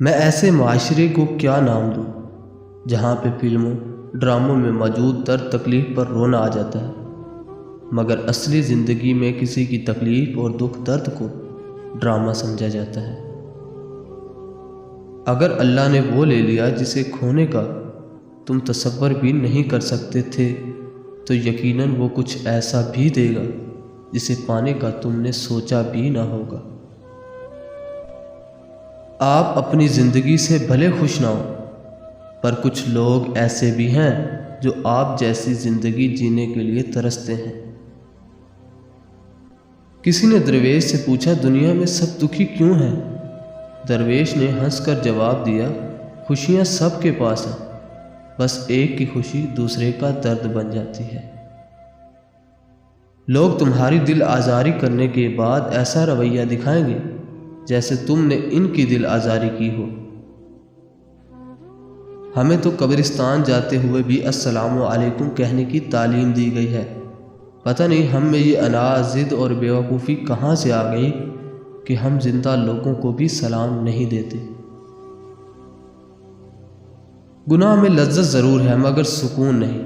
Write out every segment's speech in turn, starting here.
میں ایسے معاشرے کو کیا نام دوں جہاں پہ فلموں ڈراموں میں موجود درد تکلیف پر رونا آ جاتا ہے، مگر اصلی زندگی میں کسی کی تکلیف اور دکھ درد کو ڈرامہ سمجھا جاتا ہے۔ اگر اللہ نے وہ لے لیا جسے کھونے کا تم تصور بھی نہیں کر سکتے تھے، تو یقیناً وہ کچھ ایسا بھی دے گا جسے پانے کا تم نے سوچا بھی نہ ہوگا۔ آپ اپنی زندگی سے بھلے خوش نہ ہوں، پر کچھ لوگ ایسے بھی ہیں جو آپ جیسی زندگی جینے کے لیے ترستے ہیں۔ کسی نے درویش سے پوچھا، دنیا میں سب دکھی کیوں ہیں؟ درویش نے ہنس کر جواب دیا، خوشیاں سب کے پاس ہیں، بس ایک کی خوشی دوسرے کا درد بن جاتی ہے۔ لوگ تمہاری دل آزاری کرنے کے بعد ایسا رویہ دکھائیں گے جیسے تم نے ان کی دل آزاری کی ہو۔ ہمیں تو قبرستان جاتے ہوئے بھی السلام علیکم کہنے کی تعلیم دی گئی ہے۔ پتہ نہیں ہم میں یہ اناج، ضد اور بیوقوفی کہاں سے آ گئی کہ ہم زندہ لوگوں کو بھی سلام نہیں دیتے۔ گناہ میں لذت ضرور ہے مگر سکون نہیں۔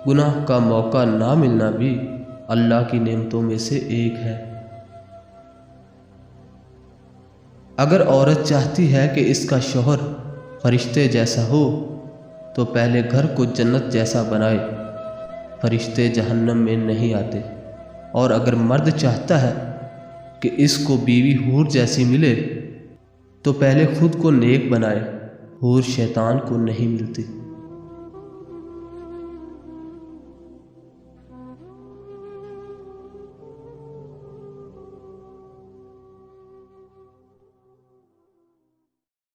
گناہ کا موقع نہ ملنا بھی اللہ کی نعمتوں میں سے ایک ہے۔ اگر عورت چاہتی ہے کہ اس کا شوہر فرشتے جیسا ہو تو پہلے گھر کو جنت جیسا بنائے، فرشتے جہنم میں نہیں آتے۔ اور اگر مرد چاہتا ہے کہ اس کو بیوی حور جیسی ملے تو پہلے خود کو نیک بنائے، حور شیطان کو نہیں ملتی۔